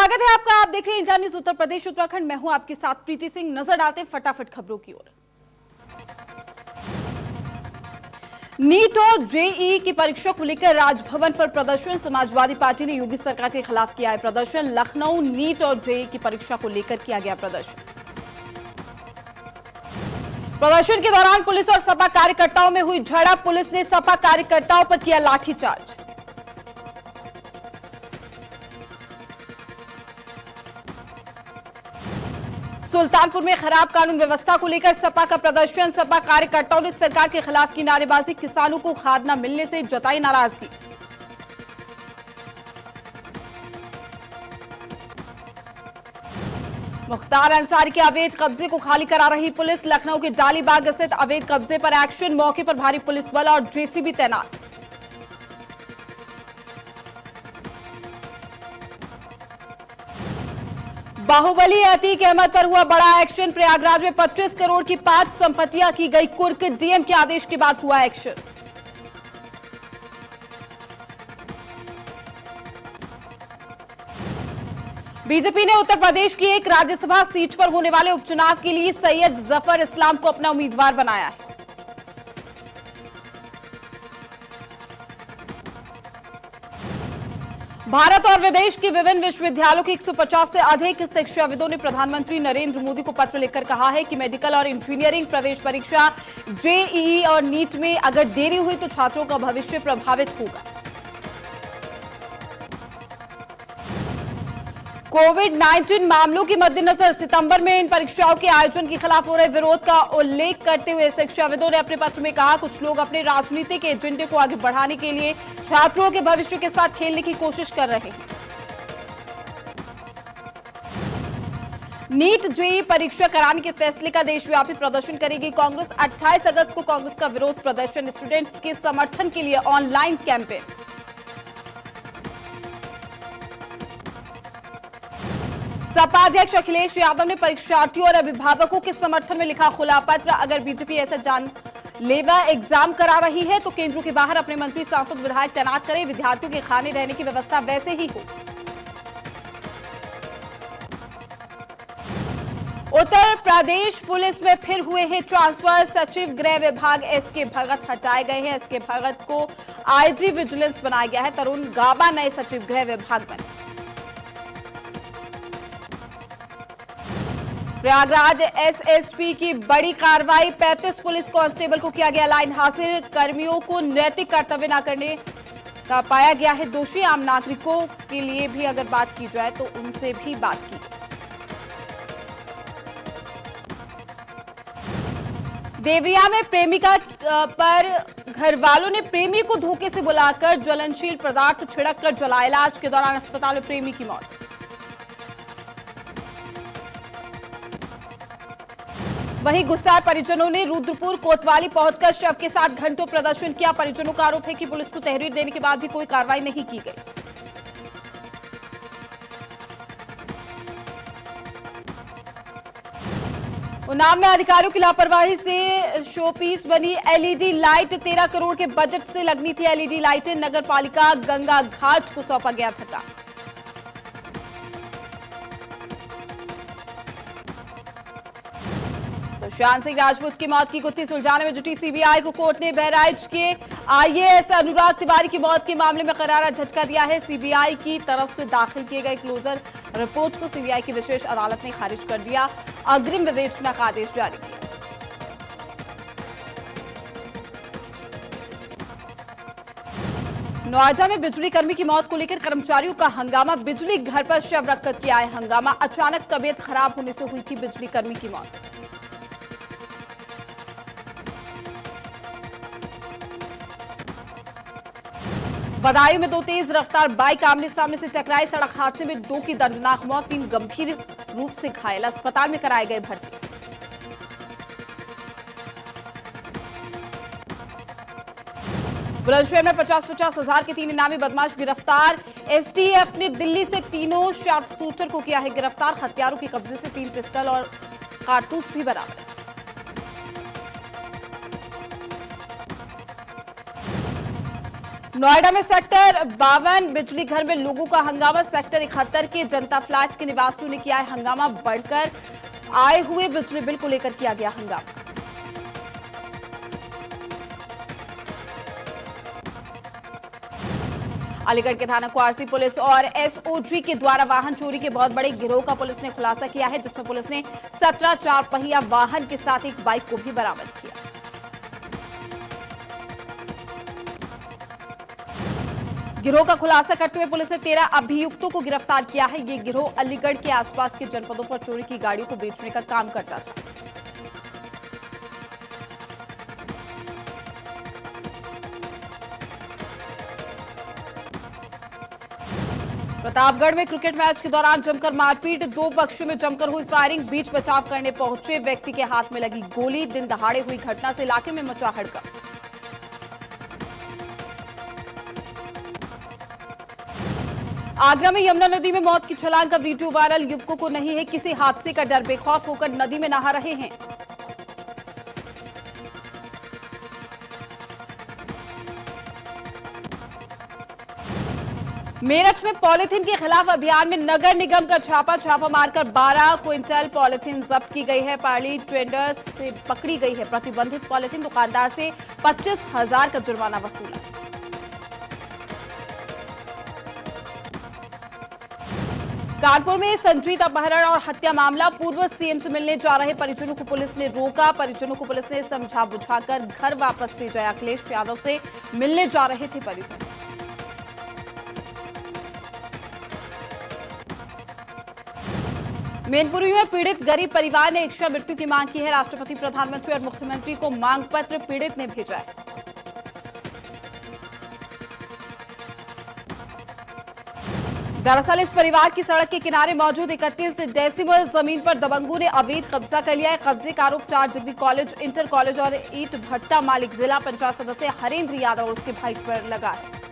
स्वागत है आपका। आप देख रहे हैं इंडिया न्यूज उत्तर प्रदेश उत्तराखंड। मैं हूं आपके साथ प्रीति सिंह। नजर डालते हैं फटाफट खबरों की ओर। नीट और जेईई की परीक्षा को लेकर राजभवन पर प्रदर्शन। समाजवादी पार्टी ने योगी सरकार के खिलाफ किया है प्रदर्शन। लखनऊ नीट और जेईई की परीक्षा को लेकर किया गया प्रदर्शन। प्रदर्शन के दौरान पुलिस और सपा कार्यकर्ताओं में हुई झड़प। पुलिस ने सपा कार्यकर्ताओं पर किया लाठीचार्ज। सुल्तानपुर में खराब कानून व्यवस्था को लेकर सपा का प्रदर्शन। सपा कार्यकर्ताओं ने सरकार के खिलाफ की नारेबाजी। किसानों को खाद न मिलने से जताई नाराजगी। मुख्तार अंसारी के अवैध कब्जे को खाली करा रही पुलिस। लखनऊ के डालीबाग स्थित अवैध कब्जे पर एक्शन। मौके पर भारी पुलिस बल और जेसीबी तैनात। बाहुबली अतीक अहमद पर हुआ बड़ा एक्शन। प्रयागराज में 25 करोड़ की 5 संपत्तियां की गई कुर्क। डीएम के आदेश के बाद हुआ एक्शन। बीजेपी ने उत्तर प्रदेश की एक राज्यसभा सीट पर होने वाले उपचुनाव के लिए सैयद जफर इस्लाम को अपना उम्मीदवार बनाया है। भारत और विदेश के विभिन्न विश्वविद्यालयों के 150 से अधिक शिक्षाविदों ने प्रधानमंत्री नरेंद्र मोदी को पत्र लिखकर कहा है कि मेडिकल और इंजीनियरिंग प्रवेश परीक्षा जेईई और नीट में अगर देरी हुई तो छात्रों का भविष्य प्रभावित होगा। कोविड-19 मामलों के मद्देनजर सितंबर में इन परीक्षाओं के आयोजन के खिलाफ हो रहे विरोध का उल्लेख करते हुए शिक्षाविदों ने अपने पत्र में कहा, कुछ लोग अपने राजनीतिक एजेंडे को आगे बढ़ाने के लिए छात्रों के भविष्य के साथ खेलने की कोशिश कर रहे हैं। नीट जेईई परीक्षा कराने के फैसले का देशव्यापी प्रदर्शन करेगी कांग्रेस। 28 अगस्त को कांग्रेस का विरोध प्रदर्शन। स्टूडेंट्स के समर्थन के लिए ऑनलाइन कैंपेन। सपा अध्यक्ष अखिलेश यादव ने परीक्षार्थियों और अभिभावकों के समर्थन में लिखा खुला पत्र। अगर बीजेपी ऐसा जानलेवा एग्जाम करा रही है तो केंद्र के बाहर अपने मंत्री सांसद विधायक तैनात करें। विद्यार्थियों के खाने रहने की व्यवस्था वैसे ही हो। उत्तर प्रदेश पुलिस में फिर हुए हैं ट्रांसफर। सचिव गृह विभाग एसके भगत हटाए गए हैं। एसके भगत को आईजी विजिलेंस बनाया गया है। तरुण गाबा नए सचिव गृह विभाग बने। प्रयागराज एसएसपी की बड़ी कार्रवाई। 35 पुलिस कांस्टेबल को किया गया लाइन हाजिर। कर्मियों को नैतिक कर्तव्य न करने का पाया गया है दोषी। आम नागरिकों के लिए भी अगर बात की जाए तो उनसे भी बात की। देवरिया में प्रेमिका पर घरवालों ने प्रेमी को धोखे से बुलाकर ज्वलनशील पदार्थ छिड़क कर जलाया। इलाज के दौरान अस्पताल में प्रेमी की मौत। वहीं गुस्साए परिजनों ने रुद्रपुर कोतवाली पहुंचकर शव के साथ घंटों प्रदर्शन किया। परिजनों का आरोप है कि पुलिस को तहरीर देने के बाद भी कोई कार्रवाई नहीं की गई। उन्नाव में अधिकारियों की लापरवाही से शोपीस बनी एलईडी लाइट। 13 करोड़ के बजट से लगनी थी एलईडी लाइटें। नगर पालिका गंगा घाट को सौंपा गया था काम। सुशांत सिंह राजपूत की मौत की गुत्थी सुलझाने में जुटी सीबीआई को कोर्ट ने बहराइच के आईएएस अनुराग तिवारी की मौत के मामले में करारा झटका दिया है। सीबीआई की तरफ से दाखिल किए गए क्लोजर रिपोर्ट को सीबीआई की विशेष अदालत ने खारिज कर दिया। अग्रिम विवेचना का आदेश जारी किया। नोएडा में बिजली कर्मी की मौत को लेकर कर्मचारियों का हंगामा। बिजली घर पर शव रखकर किया है हंगामा। अचानक तबीयत खराब होने से हुई थी बिजली कर्मी की मौत। बदायूं में 2 तेज रफ्तार बाइक आमने सामने से टकराई। सड़क हादसे में 2 की दर्दनाक मौत। 3 गंभीर रूप से घायल अस्पताल में कराए गए भर्ती। बुलंदशहर में 50-50 हजार के 3 इनामी बदमाश गिरफ्तार। एसटीएफ ने दिल्ली से तीनों शार्पशूटर को किया है गिरफ्तार। हथियारों के कब्जे से 3 पिस्टल और कारतूस भी बरामद। नोएडा में सेक्टर 52 बिजली घर में लोगों का हंगामा। सेक्टर 71 के जनता फ्लैट के निवासियों ने किया है हंगामा। बढ़कर आए हुए बिजली बिल को लेकर किया गया हंगामा। अलीगढ़ के थाना क्वारसी पुलिस और एसओजी के द्वारा वाहन चोरी के बहुत बड़े गिरोह का पुलिस ने खुलासा किया है, जिसमें पुलिस ने 17 चार पहिया वाहन के साथ एक बाइक को भी बरामद किया। गिरोह का खुलासा करते हुए पुलिस ने 13 अभियुक्तों को गिरफ्तार किया है। ये गिरोह अलीगढ़ के आसपास के जनपदों पर चोरी की गाड़ियों को बेचने का काम करता था। प्रतापगढ़ में क्रिकेट मैच के दौरान जमकर मारपीट, दो पक्षों में जमकर हुई फायरिंग। बीच बचाव करने पहुंचे व्यक्ति के हाथ में लगी गोली। दिन दहाड़े हुई घटना से इलाके में मचा हड़कंप। आगरा में यमुना नदी में मौत की छलांग का वीडियो वायरल। युवकों को नहीं है किसी हादसे का डर, बेखौफ होकर नदी में नहा रहे हैं। मेरठ में पॉलिथीन के खिलाफ अभियान में नगर निगम का छापा मारकर 12 क्विंटल पॉलिथीन जब्त की गई है। पार्ली ट्रेडर्स से पकड़ी गई है प्रतिबंधित पॉलिथीन। दुकानदार से 25,000 का जुर्माना वसूला। कानपुर में संजीत अपहरण और हत्या मामला। पूर्व सीएम से मिलने जा रहे परिजनों को पुलिस ने रोका। परिजनों को पुलिस ने समझा बुझाकर घर वापस ले जाया। अखिलेश यादव से मिलने जा रहे थे परिजन। मैनपुरी में पीड़ित गरीब परिवार ने इच्छा मृत्यु की मांग की है। राष्ट्रपति, प्रधानमंत्री और मुख्यमंत्री को मांग पत्र पीड़ित ने भेजा है। दरअसल इस परिवार की सड़क के किनारे मौजूद 31 डेसिमल जमीन पर दबंगों ने अवैध कब्जा कर लिया है। कब्जे का आरोप 4 डिग्री कॉलेज, इंटर कॉलेज और ईंट भट्टा मालिक जिला पंचायत सदस्य हरेंद्र यादव और उसके भाई पर लगा है।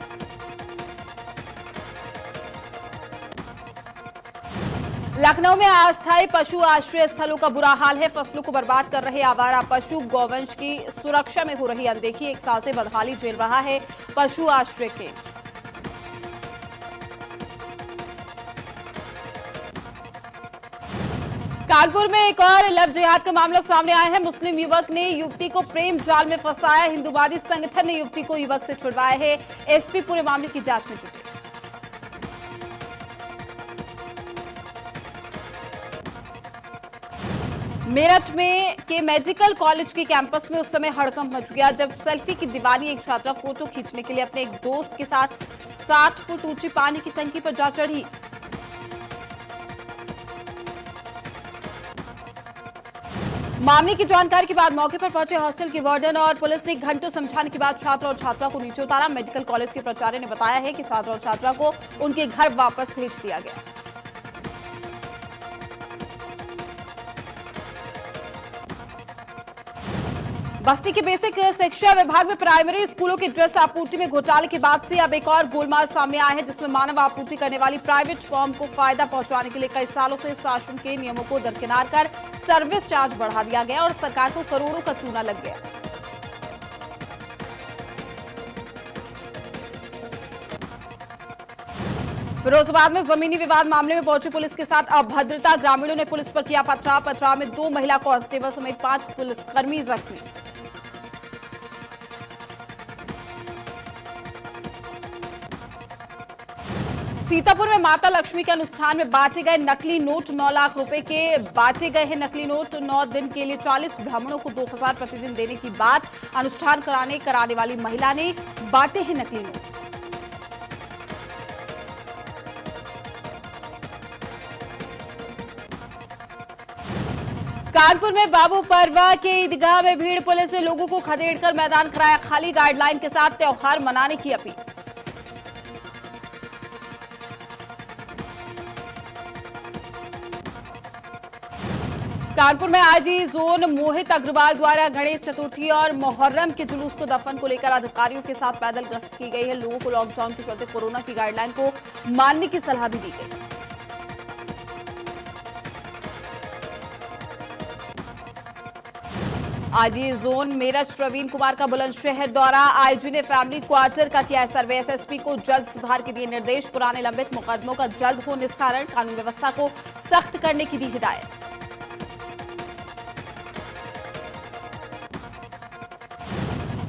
लखनऊ में अस्थायी पशु आश्रय स्थलों का बुरा हाल है। फसलों को बर्बाद कर रहे आवारा पशु, गौवंश की सुरक्षा में हो रही अनदेखी। 1 साल से बदहाली झेल रहा है पशु आश्रय केंद्र। कानपुर में एक और लव जिहाद का मामला सामने आया है। मुस्लिम युवक ने युवती को प्रेम जाल में फंसाया। हिंदूवादी संगठन ने युवती को युवक से छुड़वाया है। एसपी पूरे मामले की जांच में जुटे। मेरठ में के मेडिकल कॉलेज के कैंपस में उस समय हड़कंप मच गया जब सेल्फी की दीवानी एक छात्रा फोटो खींचने के लिए अपने एक दोस्त के साथ 60 फुट ऊंची पानी की टंकी पर जा चढ़ी। मामले की जानकारी के बाद मौके पर पहुंचे हॉस्टल के वार्डन और पुलिस ने घंटों समझाने के बाद छात्र और छात्रा को नीचे उतारा। मेडिकल कॉलेज के प्राचार्य ने बताया है कि छात्र और छात्रा को उनके घर वापस भेज दिया गया। बस्ती के बेसिक शिक्षा विभाग में प्राइमरी स्कूलों की ड्रेस आपूर्ति में घोटाले के बाद से अब एक और गोलमाल सामने आया है, जिसमें मानव आपूर्ति करने वाली प्राइवेट फर्म को फायदा पहुंचाने के लिए कई सालों से शासन के नियमों को दरकिनार कर सर्विस चार्ज बढ़ा दिया गया और सरकार को करोड़ों का चूना लग गया। फिरोजाबाद में जमीनी विवाद मामले में पहुंची पुलिस के साथ अभद्रता। ग्रामीणों ने पुलिस पर किया पथराव में 2 महिला कांस्टेबल समेत 5 पुलिसकर्मी जख्मी। सीतापुर में माता लक्ष्मी के अनुष्ठान में बांटे गए नकली नोट। 9 लाख रुपए के बांटे गए हैं नकली नोट। 9 दिन के लिए 40 ब्राह्मणों को 2000 प्रतिदिन देने की बात। अनुष्ठान कराने वाली महिला ने बांटे हैं नकली नोट। कानपुर में बाबू परवा के ईदगाह में भीड़। पुलिस ने लोगों को खदेड़कर मैदान कराया खाली। गाइडलाइन के साथ त्योहार मनाने की अपील। कानपुर में आईजी जोन मोहित अग्रवाल द्वारा गणेश चतुर्थी और मुहर्रम के जुलूस को दफन को लेकर अधिकारियों के साथ पैदल गश्त की गई है। लोगों को लॉकडाउन के चलते कोरोना की गाइडलाइन को मानने की सलाह भी दी गई। आईजी जोन मेरठ प्रवीण कुमार का बुलंदशहर दौरा। आईजी ने फैमिली क्वार्टर का किया सर्वे। एसएसपी को जल्द सुधार के दिए निर्देश। पुराने लंबित मुकदमों का जल्द हो निस्तारण। कानून व्यवस्था को सख्त करने की दी हिदायत।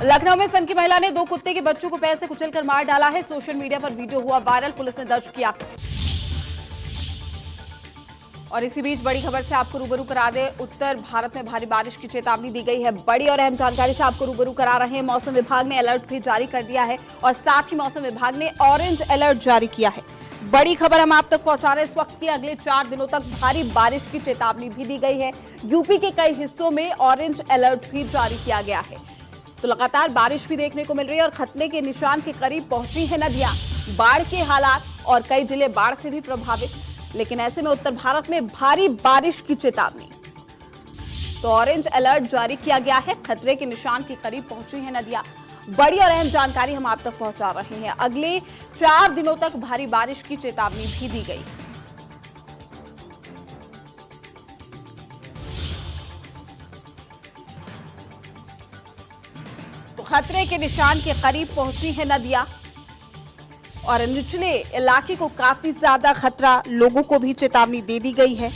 लखनऊ में सन की महिला ने 2 कुत्ते के बच्चों को पैर से कुचलकर मार डाला है। सोशल मीडिया पर वीडियो हुआ वायरल। पुलिस ने दर्ज किया। और इसी बीच बड़ी खबर से आपको रूबरू करा दे। उत्तर भारत में भारी बारिश की चेतावनी दी गई है। बड़ी और अहम जानकारी से आपको रूबरू करा रहे हैं। मौसम विभाग ने अलर्ट भी जारी कर दिया है और साथ ही मौसम विभाग ने ऑरेंज अलर्ट जारी किया है। बड़ी खबर हम आप तक पहुंचा रहे हैं इस वक्त की। अगले 4 दिनों तक भारी बारिश की चेतावनी भी दी गई है। यूपी के कई हिस्सों में ऑरेंज अलर्ट भी जारी किया गया है। तो लगातार बारिश भी देखने को मिल रही है और खतरे के निशान के करीब पहुंची है नदियां। बाढ़ के हालात और कई जिले बाढ़ से भी प्रभावित, लेकिन ऐसे में उत्तर भारत में भारी बारिश की चेतावनी। तो ऑरेंज अलर्ट जारी किया गया है। खतरे के निशान के करीब पहुंची है नदियां। बड़ी और अहम जानकारी हम आप तक पहुंचा रहे हैं। अगले 4 दिनों तक भारी बारिश की चेतावनी भी दी गई। तो खतरे के निशान के करीब पहुंची है नदियां और निचले इलाके को काफी ज्यादा खतरा, लोगों को भी चेतावनी दे दी गई है।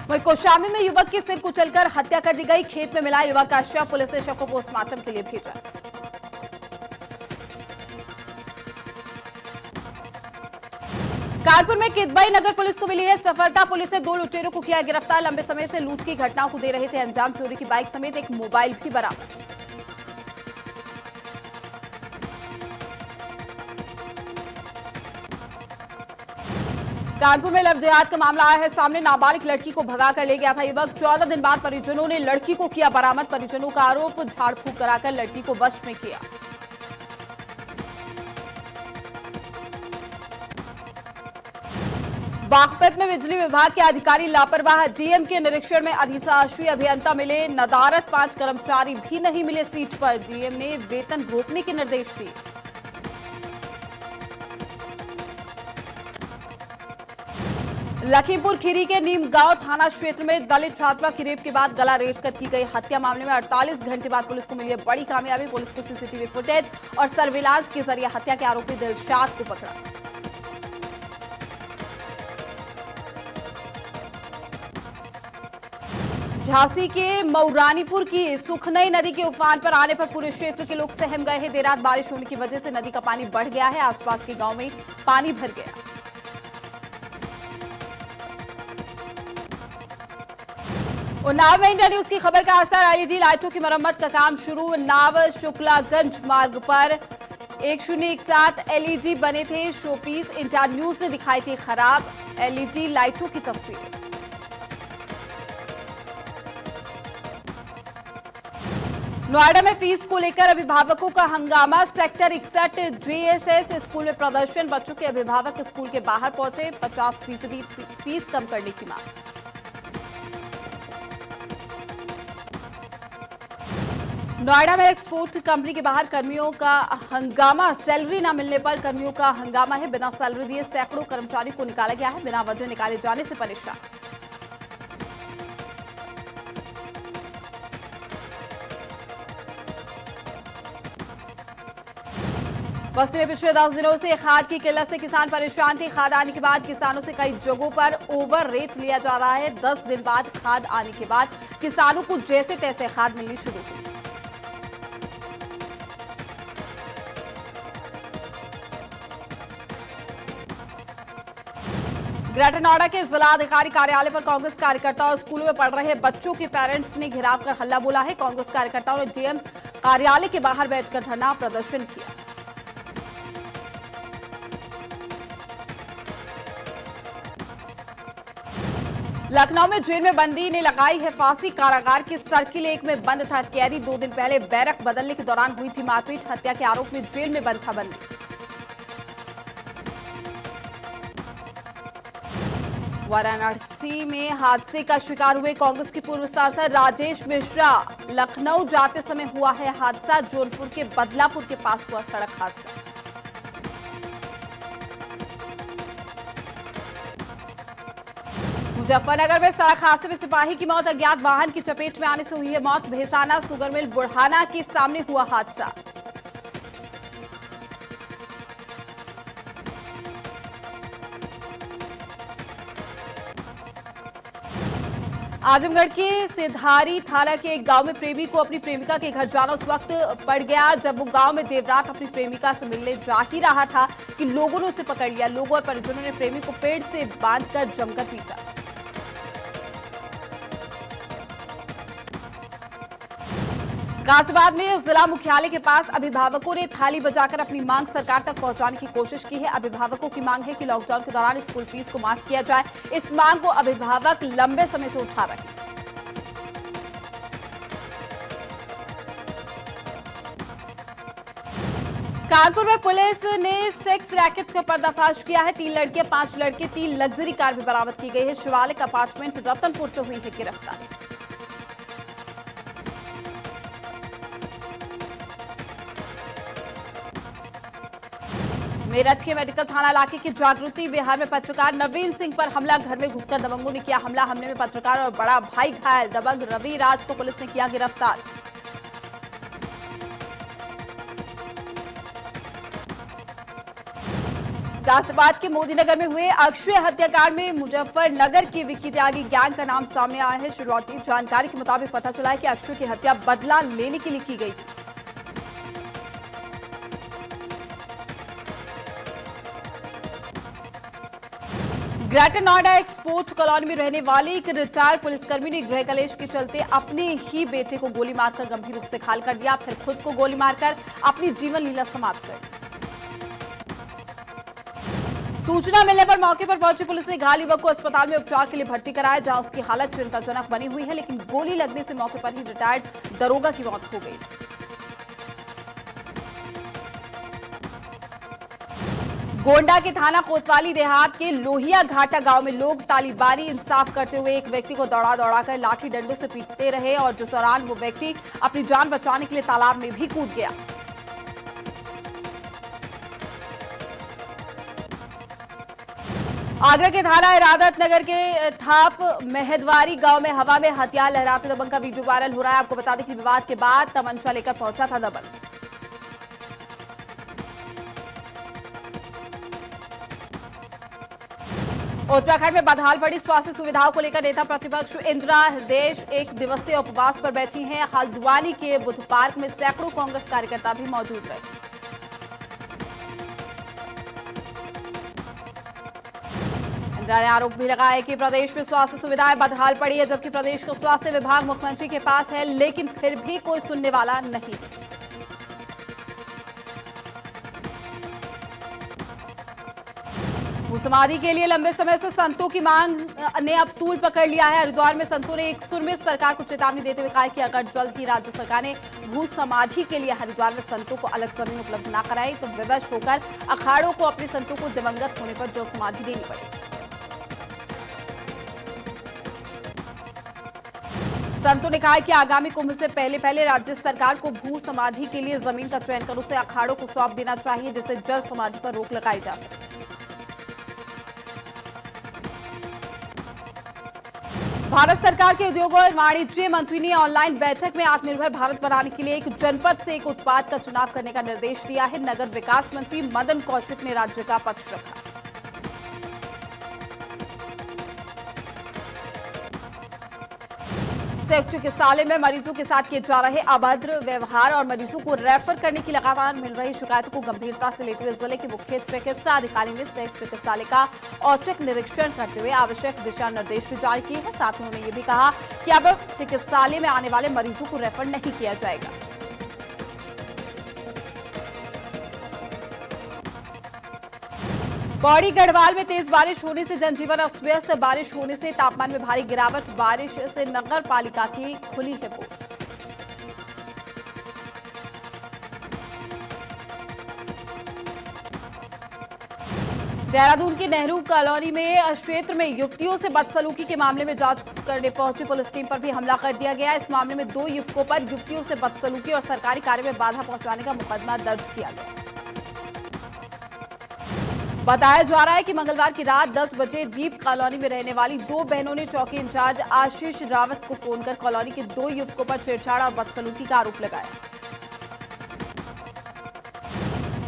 वहीं कौशाम्बी में युवक के सिर कुचलकर हत्या कर दी गई। खेत में मिला युवक का शव। पुलिस ने शव को पोस्टमार्टम के लिए भेजा। कानपुर में किदवई नगर पुलिस को मिली है सफलता। पुलिस ने 2 लुटेरों को किया गिरफ्तार। लंबे समय से लूट की घटनाओं को दे रहे थे अंजाम। चोरी की बाइक समेत एक मोबाइल भी बरामद। कानपुर में लव जिहाद का मामला आया है सामने। नाबालिग लड़की को भगा कर ले गया था युवक। 14 दिन बाद परिजनों ने लड़की को किया बरामद। परिजनों का आरोप, झाड़ फूक कराकर लड़की को वश में किया। बागपत में बिजली विभाग के अधिकारी लापरवाह। डीएम के निरीक्षण में अधिशासी अभियंता मिले नदारद। 5 कर्मचारी भी नहीं मिले सीट पर। डीएम ने वेतन रोकने के निर्देश दिए। लखीमपुर खीरी के नीमगांव थाना क्षेत्र में दलित छात्रा की रेप के बाद गला रेत कर की गई हत्या मामले में 48 घंटे बाद पुलिस को मिली है बड़ी कामयाबी। पुलिस को सीसीटीवी फुटेज और सर्विलांस के जरिए हत्या के आरोपी दिलशाद को पकड़ा। झांसी के मऊरानीपुर की सुखनई नदी के उफान पर आने पर पूरे क्षेत्र के लोग सहम गए हैं। देर रात बारिश होने की वजह से नदी का पानी बढ़ गया है। आसपास के गांव में पानी भर गया। उन्नाव में इंडिया न्यूज की खबर का असर। एलईडी लाइटों की मरम्मत का काम शुरू। नाव शुक्लागंज मार्ग पर 1017 एलईडी बने थे शोपीस। इंडिया न्यूज ने दिखाई थी खराब एलईडी लाइटों की तस्वीरें। नोएडा में फीस को लेकर अभिभावकों का हंगामा। सेक्टर 61 जेएसएस स्कूल में प्रदर्शन। बच्चों के अभिभावक स्कूल के बाहर पहुंचे। 50% फीस कम करने की मांग। नोएडा में एक्सपोर्ट कंपनी के बाहर कर्मियों का हंगामा। सैलरी न मिलने पर कर्मियों का हंगामा है। बिना सैलरी दिए सैकड़ों कर्मचारियों को निकाला गया है। बिना वजह निकाले जाने से परेशान। बस्ती में पिछले 10 दिनों से खाद की किल्लत से किसान परेशान थे। खाद आने के बाद किसानों से कई जगहों पर ओवर रेट लिया जा रहा है। 10 दिन बाद खाद आने के बाद किसानों को जैसे तैसे खाद मिलनी शुरू हुई। ग्रेटर नोएडा के जिलाधिकारी कार्यालय पर कांग्रेस कार्यकर्ताओं और स्कूलों में पढ़ रहे बच्चों के पेरेंट्स ने घेराव कर हल्ला बोला है। कांग्रेस कार्यकर्ताओं ने डीएम कार्यालय के बाहर बैठकर धरना प्रदर्शन किया। लखनऊ में जेल में बंदी ने लगाई है फांसी। कारागार के सर्किल 1 में बंद था कैदी। 2 दिन पहले बैरक बदलने के दौरान हुई थी मारपीट। हत्या के आरोप में जेल में बंद था बंदी। वाराणसी में हादसे का शिकार हुए कांग्रेस के पूर्व सांसद राजेश मिश्रा। लखनऊ जाते समय हुआ है हादसा। जौनपुर के बदलापुर के पास हुआ सड़क हादसा। मुजफ्फरनगर में सड़क हादसे में सिपाही की मौत। अज्ञात वाहन की चपेट में आने से हुई है मौत। भेसाना सुगर मिल बुढ़ाना के सामने हुआ हादसा। आजमगढ़ के सिधारी थाना के एक गांव में प्रेमी को अपनी प्रेमिका के घर जाना उस वक्त पड़ गया जब वो गांव में देर रात अपनी प्रेमिका से मिलने जा ही रहा था कि लोगों ने उसे पकड़ लिया। लोगों और परिजनों ने प्रेमी को पेड़ से बांधकर जमकर पीटा। गाजियाबाद में जिला मुख्यालय के पास अभिभावकों ने थाली बजाकर अपनी मांग सरकार तक पहुंचाने की कोशिश की है। अभिभावकों की मांग है कि लॉकडाउन के दौरान स्कूल फीस को माफ किया जाए। इस मांग को अभिभावक लंबे समय से उठा रहे हैं। कानपुर में पुलिस ने सेक्स रैकेट का पर्दाफाश किया है। 3 लड़कियां 5 लड़के 3 लग्जरी कार भी बरामद की गई है। शिवालिक अपार्टमेंट रतनपुर से हुई है गिरफ्तारी। मेरठ के मेडिकल थाना इलाके के जागृति विहार में पत्रकार नवीन सिंह पर हमला। घर में घुसकर दबंगों ने किया हमला। हमले में पत्रकार और बड़ा भाई घायल। दबंग रवि राज को पुलिस ने किया गिरफ्तार। गाजियाबाद के मोदीनगर में हुए अक्षय हत्याकांड में मुजफ्फरनगर की विक्की त्यागी गैंग का नाम सामने आया है। शुरुआती जानकारी के मुताबिक पता चला है कि अक्षय की हत्या बदला लेने के लिए की गई थी। ग्रेटर नोएडा एक्सपोर्ट कॉलोनी में रहने वाले एक रिटायर्ड पुलिसकर्मी ने गृह कलेश के चलते अपने ही बेटे को गोली मारकर गंभीर रूप से घायल कर दिया, फिर खुद को गोली मारकर अपनी जीवन लीला समाप्त कर दी। सूचना मिलने पर मौके पर पहुंची पुलिस ने घायल युवक को अस्पताल में उपचार के लिए भर्ती कराया, जहां उसकी हालत चिंताजनक बनी हुई है, लेकिन गोली लगने से मौके पर ही रिटायर्ड दरोगा की मौत हो गई। गोंडा के थाना कोतवाली देहात के लोहिया घाटा गांव में लोग तालिबानी इंसाफ करते हुए एक व्यक्ति को दौड़ा दौड़ाकर लाठी डंडों से पीटते रहे और जिस दौरान वो व्यक्ति अपनी जान बचाने के लिए तालाब में भी कूद गया। आगरा के थाना इरादत नगर के थाप मेहदवारी गांव में हवा में हथियार लहराते दबंग का वीडियो वायरल हो रहा है। आपको बता दें कि विवाद के बाद तमंचा लेकर पहुंचा था दबंग। उत्तराखंड में बदहाल पड़ी स्वास्थ्य सुविधाओं को लेकर नेता प्रतिपक्ष इंदिरा हृदय 1 दिवसीय उपवास पर बैठी हैं। हल्द्वानी के बुद्ध पार्क में सैकड़ों कांग्रेस कार्यकर्ता भी मौजूद रहे। इंदिरा ने आरोप भी लगाया है कि प्रदेश में स्वास्थ्य सुविधाएं बदहाल पड़ी है, जबकि प्रदेश का स्वास्थ्य विभाग मुख्यमंत्री के पास है, लेकिन फिर भी कोई सुनने वाला नहीं। समाधि के लिए लंबे समय से संतों की मांग ने अब तूल पकड़ लिया है। हरिद्वार में संतों ने एक सुर में सरकार को चेतावनी देते हुए कहा कि अगर जल्द ही राज्य सरकार ने भू समाधि के लिए हरिद्वार में संतों को अलग जमीन उपलब्ध न कराई तो विवश होकर अखाड़ों को अपने संतों को दिवंगत होने पर जल समाधि देनी पड़ेगी। संतों ने कहा कि आगामी कुंभ से पहले राज्य सरकार को भू समाधि के लिए जमीन का चयन कर उसे अखाड़ों को सौंप देना चाहिए, जिससे जल समाधि पर रोक लगाई जा सके। भारत सरकार के उद्योग और वाणिज्य मंत्री ने ऑनलाइन बैठक में आत्मनिर्भर भारत बनाने के लिए एक जनपद से एक उत्पाद का चुनाव करने का निर्देश दिया है। नगर विकास मंत्री मदन कौशिक ने राज्य का पक्ष रखा। संयुक्त चिकित्सालय में मरीजों के साथ किए जा रहे अभद्र व्यवहार और मरीजों को रेफर करने की लगातार मिल रही शिकायतों को गंभीरता से लेते हुए जिले के मुख्य चिकित्सा अधिकारी ने संयुक्त चिकित्सालय का औचक निरीक्षण करते हुए आवश्यक दिशा निर्देश भी जारी किए हैं। साथ ही उन्होंने ये भी कहा कि अब चिकित्सालय में आने वाले मरीजों को रेफर नहीं किया जाएगा। पौड़ी गढ़वाल में तेज बारिश होने से जनजीवन अस्त-व्यस्त। बारिश होने से तापमान में भारी गिरावट। बारिश से नगर पालिका की खुली है पोल। देहरादून के नेहरू कॉलोनी में क्षेत्र में युवतियों से बदसलूकी के मामले में जांच करने पहुंची पुलिस टीम पर भी हमला कर दिया गया। इस मामले में 2 युवकों पर युवतियों से बदसलूकी और सरकारी कार्य में बाधा पहुंचाने का मुकदमा दर्ज किया गया। बताया जा रहा है कि मंगलवार की रात 10 बजे दीप कॉलोनी में रहने वाली 2 बहनों ने चौकी इंचार्ज आशीष रावत को फोन कर कॉलोनी के 2 युवकों पर छेड़छाड़ और बदसलूकी का आरोप लगाया।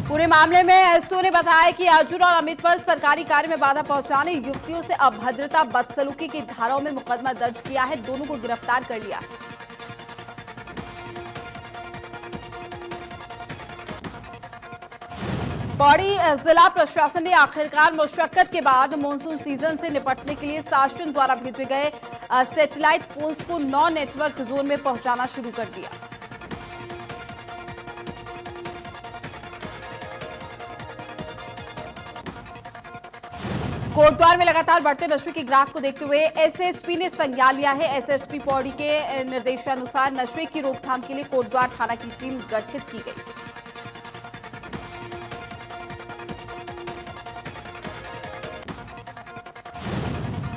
पूरे मामले में एसओ ने बताया कि अर्जुन और अमित पर सरकारी कार्य में बाधा पहुंचाने, युवतियों से अभद्रता, बदसलूकी की धाराओं में मुकदमा दर्ज किया है। दोनों को गिरफ्तार कर लिया। पौड़ी जिला प्रशासन ने आखिरकार मुशक्कत के बाद मानसून सीजन से निपटने के लिए शासन द्वारा भेजे गए सैटेलाइट फोन्स को 9 नेटवर्क जोन में पहुंचाना शुरू कर दिया। कोटद्वार में लगातार बढ़ते नशे के ग्राफ को देखते हुए एसएसपी ने संज्ञान लिया है। एसएसपी पौड़ी के निर्देशानुसार नशे की रोकथाम के लिए कोटद्वार थाना की टीम गठित की गई।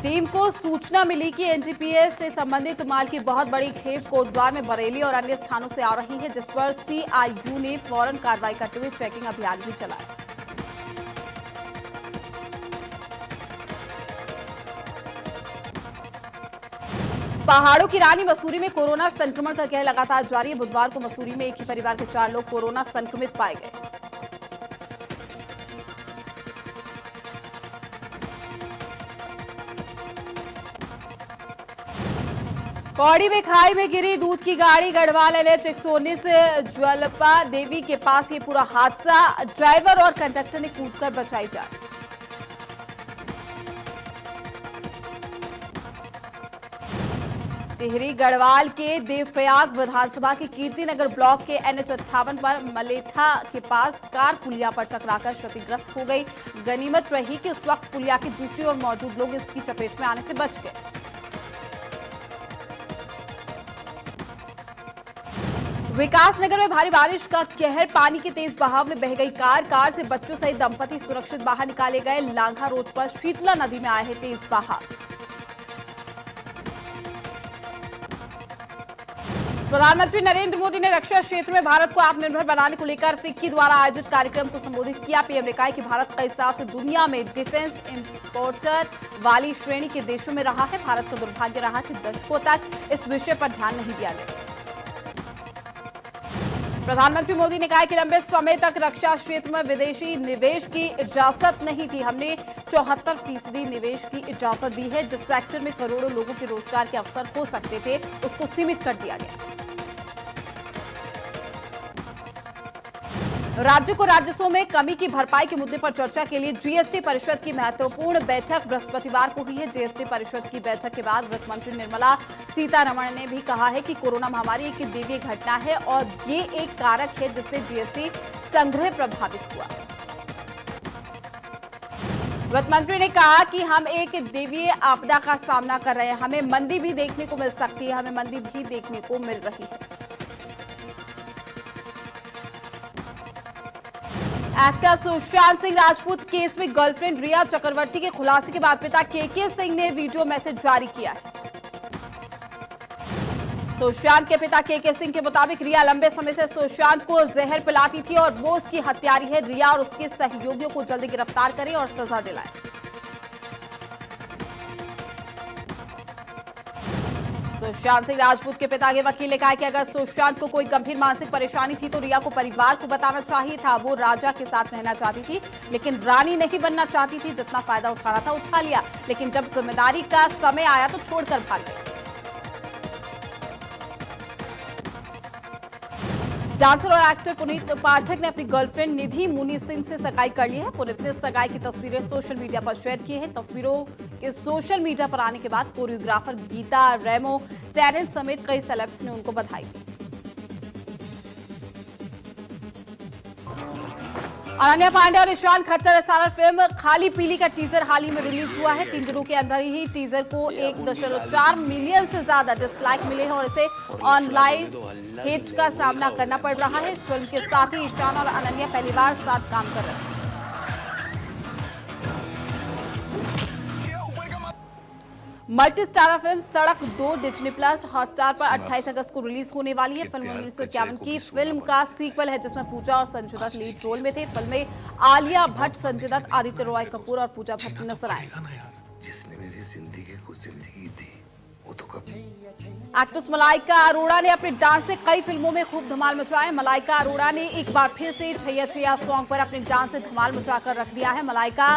टीम को सूचना मिली कि एनडीपीएस से संबंधित माल की बहुत बड़ी खेप कोटद्वार में बरेली और अन्य स्थानों से आ रही है, जिस पर सीआईयू ने फौरन कार्रवाई करते हुए चेकिंग अभियान भी चलाया। पहाड़ों की रानी मसूरी में कोरोना संक्रमण का कहर लगातार जारी है। बुधवार को मसूरी में एक ही परिवार के 4 लोग कोरोना संक्रमित पाए गए। पौड़ी में खाई में गिरी दूध की गाड़ी, गढ़वाल NH 119 ज्वलपा देवी के पास ये पूरा हादसा। ड्राइवर और कंडक्टर ने कूदकर बचाई जान। टिहरी गढ़वाल के देवप्रयाग विधानसभा के कीर्तिनगर ब्लॉक के NH 58 पर मलेथा के पास कार पुलिया पर टकराकर क्षतिग्रस्त हो गई। गनीमत रही कि उस वक्त पुलिया की दूसरी ओर मौजूद लोग इसकी चपेट में आने से बच गए। विकासनगर में भारी बारिश का कहर, पानी के तेज बहाव में बह गई कार से बच्चों सहित दंपति सुरक्षित बाहर निकाले गए। लांघा रोड पर शीतला नदी में आए हैं तेज बहाव। प्रधानमंत्री नरेंद्र मोदी ने रक्षा क्षेत्र में भारत को आत्मनिर्भर बनाने को लेकर फिक्की द्वारा आयोजित कार्यक्रम को संबोधित किया। पीएम ने कहा कि भारत कई साल से दुनिया में डिफेंस इंपोर्टर वाली श्रेणी के देशों में रहा है। भारत का दुर्भाग्य रहा कि दशकों तक इस विषय पर ध्यान नहीं दिया गया। प्रधानमंत्री मोदी ने कहा कि लंबे समय तक रक्षा क्षेत्र में विदेशी निवेश की इजाजत नहीं थी। हमने 74% निवेश की इजाजत दी है। जिस सेक्टर में करोड़ों लोगों के रोजगार के अवसर हो सकते थे, उसको सीमित कर दिया गया। राज्य को राजस्व में कमी की भरपाई के मुद्दे पर चर्चा के लिए जीएसटी परिषद की महत्वपूर्ण बैठक बृहस्पतिवार को हुई है। जीएसटी परिषद की बैठक के बाद वित्त मंत्री निर्मला सीतारमण ने भी कहा है कि कोरोना महामारी एक दैवीय घटना है और ये एक कारक है जिससे जीएसटी संग्रह प्रभावित हुआ। वित्त मंत्री ने कहा कि हम एक दैवीय आपदा का सामना कर रहे हैं। हमें मंदी भी देखने को मिल सकती है, हमें मंदी भी देखने को मिल रही है। एक्टर सुशांत सिंह राजपूत केस में गर्लफ्रेंड रिया चक्रवर्ती के खुलासे के बाद पिता केके सिंह ने वीडियो मैसेज जारी किया है। सुशांत के पिता केके सिंह के मुताबिक रिया लंबे समय से सुशांत को जहर पिलाती थी और वो उसकी हत्यारी है। रिया और उसके सहयोगियों को जल्दी गिरफ्तार करें और सजा दिलाएं। सुशांत सिंह राजपूत के पिता के वकील ने कहा कि अगर सुशांत को कोई गंभीर मानसिक परेशानी थी तो रिया को परिवार को बताना चाहिए था। वो राजा के साथ रहना चाहती थी लेकिन रानी नहीं बनना चाहती थी। जितना फायदा उठाना था उठा लिया, लेकिन जब जिम्मेदारी का समय आया तो छोड़कर भाग गई। डांसर और एक्टर पुनीत पाठक ने अपनी गर्लफ्रेंड निधि मुनि सिंह से सगाई कर ली है। पुनीत ने सगाई की तस्वीरें सोशल मीडिया पर शेयर की है। तस्वीरों के सोशल मीडिया पर आने के बाद कोरियोग्राफर गीता रेमो, टैरेंट समेत कई सेलेब्स ने उनको बधाई दी। अनन्या पांडे और ईशान खट्टर स्टारर फिल्म खाली पीली का टीजर हाल ही में रिलीज हुआ है। 3 दिनों के अंदर ही टीजर को 1.4 मिलियन से ज्यादा डिसलाइक मिले हैं और इसे ऑनलाइन हिट का सामना करना पड़ रहा है। इस फिल्म के साथ ही ईशान और अनन्या पहली बार साथ काम कर रहे हैं। मल्टी स्टारर फिल्म सड़क 2 डिज्नी प्लस हॉटस्टार पर 28 अगस्त को रिलीज होने वाली है। फिल्म 1951 की फिल्म का सीक्वल है जिसमें पूजा और संजय दत्त लीड रोल में थे। फिल्म में आलिया भट्ट, संजय दत्त, आदित्य रॉय कपूर और पूजा भट्ट नजर आए। जिसने मेरी जिंदगी को जिंदगी दी वो तो कब। एक्ट्रेस मलाइका अरोड़ा ने अपने डांस से कई फिल्मों में खूब धमाल मचाया। मलाइका अरोड़ा ने एक बार फिर से छैया छैया सॉन्ग पर अपने डांस से धमाल मचाकर रख दिया है। मलाइका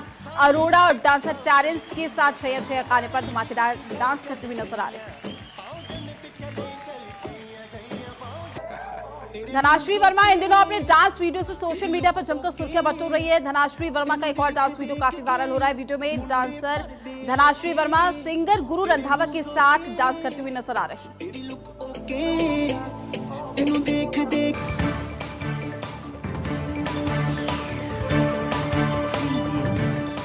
अरोड़ा और डांसर टेरेंस के साथ छैया छैया गाने पर धमाकेदार डांस करते हुए नजर आ रहे हैं। धनाश्री वर्मा इन दिनों अपने डांस वीडियो से सोशल मीडिया पर जमकर सुर्खियां बटोर रही है। धनाश्री वर्मा का एक और डांस वीडियो काफी वायरल हो रहा है। वीडियो में डांसर धनाश्री वर्मा सिंगर गुरु रंधावा के साथ डांस करती हुई नजर आ रही है।